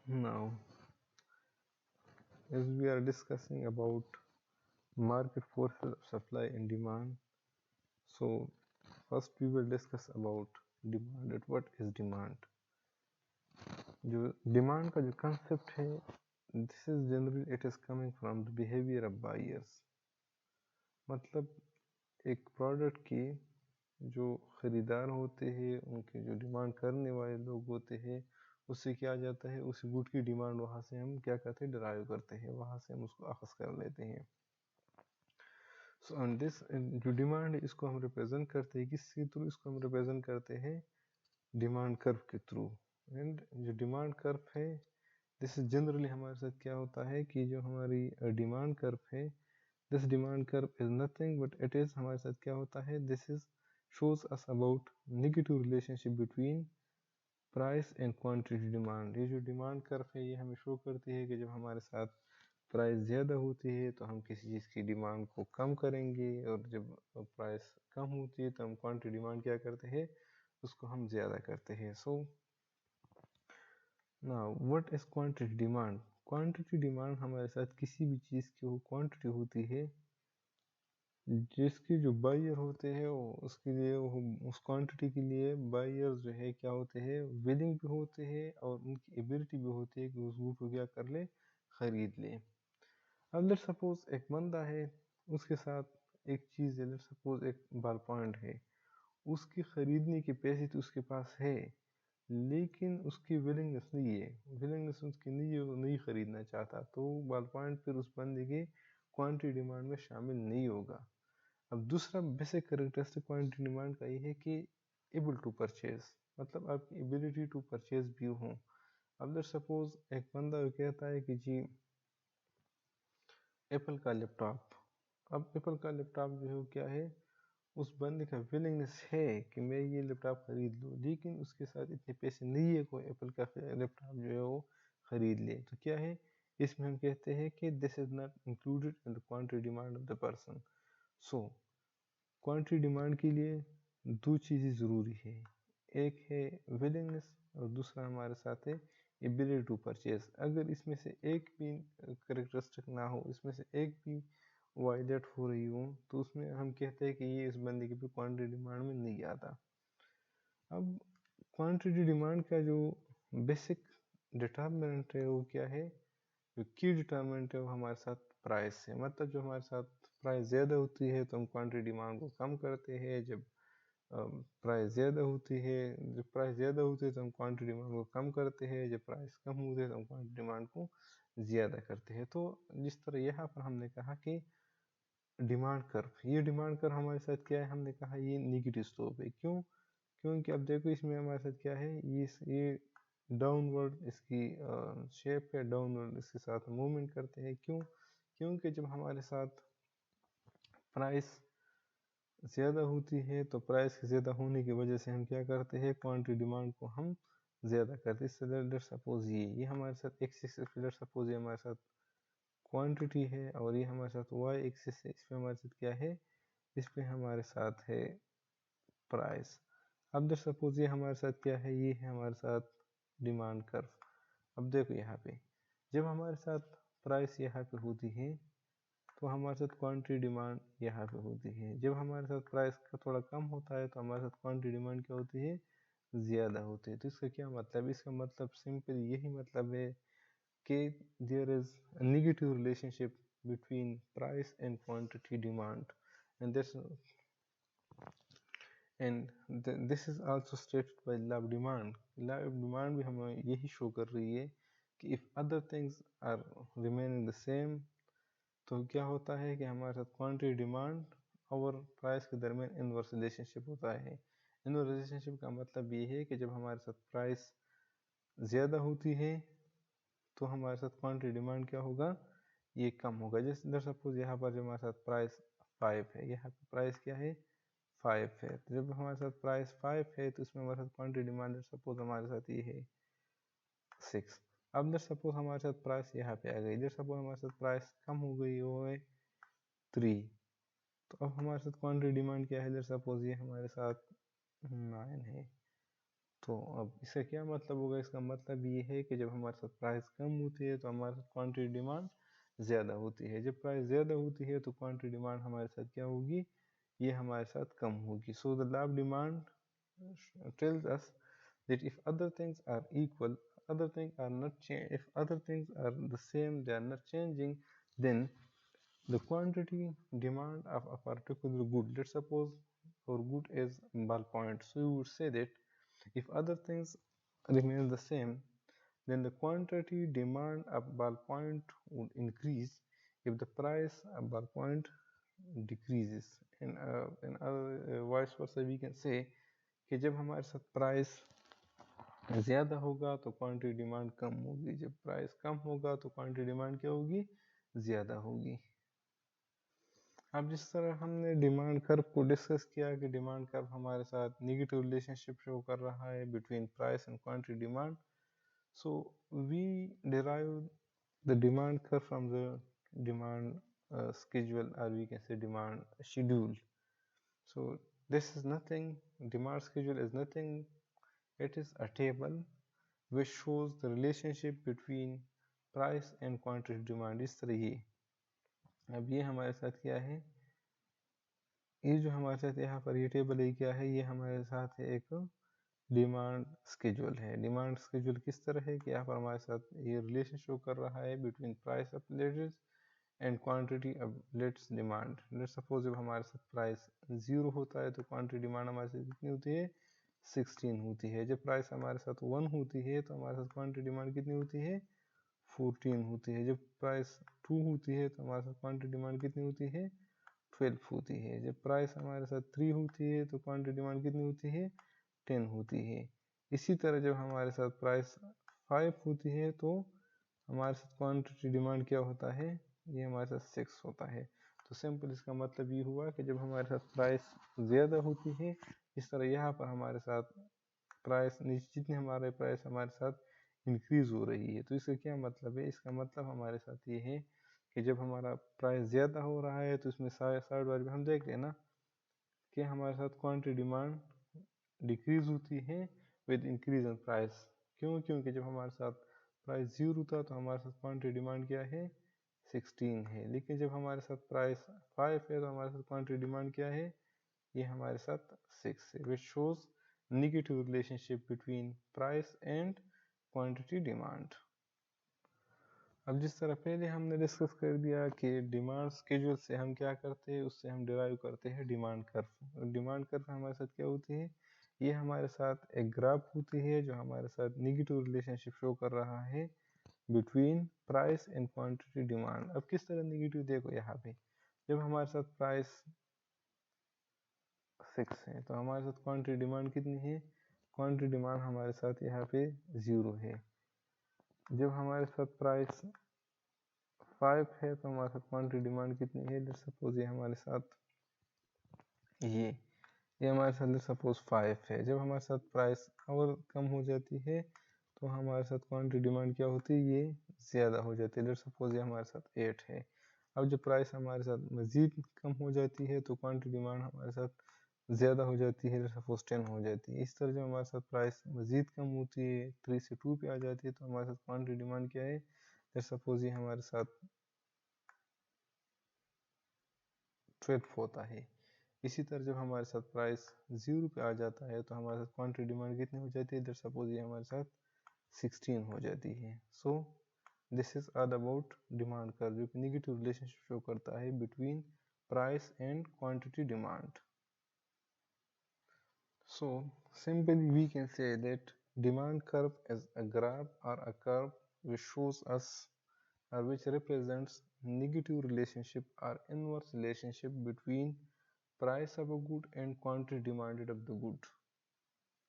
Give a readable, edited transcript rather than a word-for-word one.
Now, as we are discussing about market forces of supply and demand, so first we will discuss about demand. That what is demand? जो demand का जो concept है, this is generally it is coming from the behaviour of buyers. मतलब एक product की जो खरीदार होते हैं, उनके जो डिमांड करने वाले लोग होते हैं, उससे क्या आ जाता है, उस गुड की डिमांड वहाँ से हम क्या करते हैं, डिराइव करते हैं, वहाँ से हम उसको अखज़ कर लेते हैं। सो ऑन दिस जो डिमांड है, इसको हम रिप्रेजेंट करते हैं किसके थ्रू? इसको हम रिप्रेजेंट करते हैं डिमांड कर्व के थ्रू। एंड जो डिमांड कर्व है, दिस इज जनरली हमारे साथ क्या होता है कि जो हमारी डिमांड कर्व है, this demand curve is nothing but it is, हमारे साथ क्या होता है, this is shows us about negative relationship between price and quantity demand. ये जो डिमांड कर्व है, ये हमें शो करती है कि जब हमारे साथ प्राइस ज़्यादा होती है तो हम किसी चीज़ की डिमांड को कम करेंगे, और जब प्राइस कम होती है तो हम क्वांटिटी डिमांड क्या करते हैं, उसको हम ज़्यादा करते हैं। So now what is quantity demand? Quantity demand हमारे साथ किसी भी चीज़ की वो क्वांटिटी होती है जिसके जो बायर होते हैं, वो उसके लिए, वो उस क्वांटिटी के लिए बायर्स जो है क्या होते हैं, विलिंग भी होते हैं, और उनकी एबिलिटी भी होती है कि उस गुड को क्या कर ले, ख़रीद ले। अब लेट्स सपोज एक बंदा है, उसके साथ एक चीज़ है, लेट्स सपोज एक बॉल पॉइंट है, उसकी ख़रीदने के पैसे तो उसके पास है, लेकिन उसकी विलिंगनेस नहीं है, विलिंगनेस उसकी नहीं है, वो नहीं ख़रीदना चाहता, तो बॉल पॉइंट फिर उस बंदे के क्वांटिटी डिमांड में शामिल नहीं होगा। अब दूसरा बेसिक करेक्टरिस्टिक क्वांटिटी डिमांड का ये है कि एबल टू परचेज, मतलब आपकी एबिलिटी टू परचेज भी हो। अब लेट्स सपोज एक बंदा कहता है कि जी एप्पल का लैपटॉप, अब एप्पल का लैपटॉप जो है वो क्या है, उस बंदे का विलिंगनेस है कि मैं ये लैपटॉप खरीद लूँ, लेकिन उसके साथ इतने पैसे नहीं है कोई एप्पल का लैपटॉप जो है वो खरीद ले, तो क्या है, इसमें हम कहते हैं कि this is not included in the quantity demand of the person. So quantity demand के लिए दो चीज़ें ज़रूरी है, एक है विलिंगनेस और दूसरा हमारे साथ है एबिलिटी टू परचेज। अगर इसमें से एक भी करेक्टरिस्टिक ना हो, इसमें से एक भी वायलेट हो रही हो, तो उसमें हम कहते हैं कि ये इस बंदे की भी क्वांटिटी डिमांड में नहीं आता। अब क्वांटिटी डिमांड का जो बेसिक डिटर्मिनेंट है वो क्या है, जो की डिटर्मिनेंट है वो हमारे साथ प्राइस है। मतलब जो हमारे साथ प्राइस ज़्यादा होती है तो हम क्वांटिटी डिमांड को कम करते हैं, जब प्राइस ज़्यादा होती है, जब प्राइस ज़्यादा होती है तो हम क्वांटिटी डिमांड को कम करते हैं, जब प्राइस कम होती है तो हम क्वांटिटी डिमांड को ज़्यादा करते हैं। तो जिस तरह यहाँ पर हमने कहा कि डिमांड कर्व, ये डिमांड कर्व हमारे साथ क्या है, हमने कहा ये नेगेटिव स्लोप है। क्यों? क्योंकि अब देखो इसमें हमारे साथ क्या है, ये डाउनवर्ड इसकी शेप है, डाउनवर्ड इसके साथ मूवमेंट करते हैं। क्यों? क्योंकि जब हमारे साथ प्राइस ज़्यादा होती है तो प्राइस ज़्यादा होने की वजह से हम क्या करते हैं, क्वांटिटी डिमांड को हम ज़्यादा करते हैं। इससे लेट सपोज ये हमारे साथ एक्सिस, लेट सपोज ये हमारे साथ क्वांटिटी है और ये हमारे साथ वाई एक्सिस है, इस पर हमारे साथ क्या है, इस पर हमारे साथ है प्राइस। अब लेट सपोज ये हमारे साथ क्या है, ये है हमारे साथ डिमांड कर्व। अब देखो यहाँ पे जब हमारे साथ प्राइस यहाँ पे होती है तो हमारे साथ क्वांटिटी डिमांड यहाँ पे होती है, जब हमारे साथ प्राइस का थोड़ा कम होता है तो हमारे साथ क्वांटिटी डिमांड क्या होती है, ज़्यादा होती है। तो इसका क्या मतलब, इसका मतलब सिंपल यही मतलब है कि there is negative relationship between price and quantity demand, and this is also stated by law of demand. Law of demand भी हमें यही शो कर रही है कि if other things are remaining the same, तो क्या होता है कि हमारे साथ क्वांटिटी डिमांड और प्राइस के दरमियान इनवर्स रिलेशनशिप होता है। इनवर्स रिलेशनशिप का मतलब ये है कि जब हमारे साथ प्राइस ज़्यादा होती है तो हमारे साथ क्वांटिटी डिमांड क्या होगा, ये कम होगा। जैसे सपोज यहाँ पर जब हमारे साथ प्राइस 5 है, यहाँ पे प्राइस क्या है, 5 है, तो जब हमारे साथ प्राइस 5 है तो इसमें हमारे साथ क्वांटिटी डिमांड सपोज हमारे साथ ये है 6। अब लेट्स सपोज हमारे साथ प्राइस यहाँ पे आ गई, लेट्स सपोज हमारे साथ प्राइस कम हो गई, वो है 3, तो अब हमारे साथ क्वांटिटी डिमांड क्या है, लेट्स सपोज ये हमारे साथ 9 है, तो अब इसका क्या मतलब होगा? इसका मतलब ये है कि जब हमारे साथ प्राइस कम होती है तो हमारे साथ क्वांटिटी डिमांड ज़्यादा होती है। जब प्राइस ज़्यादा होती है तो क्वांटिटी डिमांड हमारे साथ क्या होगी? ये हमारे साथ कम होगी। So the law of demand tells us that if other things are equal, other things are not change. If other things are the same, they are not changing, then the quantity demand of a particular good. Let's suppose our good is ballpoint. So you would say that if other things remain the same, then the quantity demand of ballpoint would increase if the price of ballpoint decreases. In other vice versa, we can say कि जब हमारे साथ price ज़्यादा होगा तो quantity demand कम होगी, जब price कम होगा तो क्वांटिटी डिमांड क्या होगी? ज़्यादा होगी। अब जिस तरह हमने डिमांड कर्व को डिस्कस किया कि डिमांड कर्व हमारे साथ नेगेटिव रिलेशनशिप शो कर रहा है between price and quantity demand, so we derive the demand curve from the demand schedule, or we can say demand schedule. So this is nothing, demand schedule is nothing, it is a table which shows the relationship between price and quantity demand. इस तरह ये अब ये हमारे साथ क्या है? ये जो हमारे साथ यहाँ पर ये टेबल है क्या है? ये हमारे साथ है एक डिमांड स्केड्यूल है। डिमांड स्केड्यूल किस तरह है कि यहाँ पर हमारे साथ ये रिलेशन शो कर रहा है between price of let's end quantity of let's demand. Let's suppose जब हमारे साथ प्राइस 0 होता है तो क्वांटिटी डिमांड हमारे साथ कितनी होती है? 16 होती है। जब प्राइस हमारे साथ 1 होती है तो हमारे साथ क्वांटिटी डिमांड कितनी होती है? 14 होती है। जब प्राइस 2 होती है तो हमारे साथ क्वांटिटी डिमांड कितनी होती है? 12 होती है। जब प्राइस हमारे साथ 3 होती है तो क्वांटिटी डिमांड कितनी होती है? 10 होती है। इसी तरह जब हमारे साथ प्राइस 5 होती है तो हमारे साथ क्वांटिटी डिमांड क्या होता है? ये हमारे साथ 6 होता है। तो सिंपल इसका मतलब ये हुआ कि जब हमारे साथ प्राइस ज़्यादा होती है, इस तरह यहाँ पर हमारे साथ प्राइस जितनी हमारे प्राइस हमारे साथ इंक्रीज़ हो रही है। तो इसका क्या मतलब है? इसका मतलब हमारे साथ ये है कि जब हमारा प्राइस ज़्यादा हो रहा है तो इसमें साइड वाले हम देख लेना कि हमारे साथ क्वांटिटी डिमांड डिक्रीज़ होती है विद इंक्रीज इन प्राइस। क्यों? क्योंकि जब हमारे साथ प्राइस 0 था तो हमारे साथ क्वांटिटी डिमांड क्या है? 16 है। लेकिन जब हमारे साथ प्राइस 5 है तो हमारे साथ क्वांटिटी डिमांड क्या है? ये हमारे साथ 6 है, which shows negative relationship between price and quantity demand. अब जिस तरह पहले हमने डिस्कस कर दिया कि डिमांड स्केड्यूल से हम क्या करते हैं, उससे हम डिराइव करते हैं डिमांड कर्व। डिमांड कर्व हमारे साथ क्या होती है? ये हमारे साथ एक ग्राफ होती है जो हमारे साथ नेगेटिव रिलेशनशिप शो कर रहा है between price and quantity demand. अब किस तरह नेगेटिव? देखो यहाँ पे जब हमारे साथ प्राइस 6 है तो हमारे साथ क्वांटिटी डिमांड कितनी है? क्वांटिटी डिमांड हमारे साथ यहाँ पे 0 है। जब हमारे साथ प्राइस 5 है तो हमारे साथ क्वांटिटी डिमांड कितनी है? लेट्स सपोज ये हमारे साथ ये हमारे साथ लेट्स सपोज 5 है। जब हमारे साथ प्राइस और कम हो जाती है तो हमारे साथ क्वांटिटी डिमांड क्या होती है? ये ज़्यादा हो जाती है। लेट्स सपोज ये हमारे साथ 8 है। अब जब प्राइस हमारे साथ मज़ीद कम हो जाती है तो क्वांटिटी डिमांड हमारे साथ ज़्यादा हो जाती है, सपोज 10 हो जाती है। इस तरह जब हमारे साथ प्राइस मज़ीद कम होती है, 3 से 2 पे आ जाती है तो हमारे साथ क्वांटिटी डिमांड क्या है? सपोज ये हमारे साथ 12 होता है। इसी तरह जब हमारे साथ प्राइस 0 पे आ जाता है तो हमारे साथ क्वांटिटी डिमांड कितनी हो जाती है? सपोज ये हमारे साथ 16 हो जाती है। So this is all about demand curve, जो कि नेगेटिव रिलेशनशिप शो करता है between price and quantity demand. So simply we can say that demand curve is a graph or a curve which shows us or which represents negative relationship or inverse relationship between price of a good and quantity demanded of the good.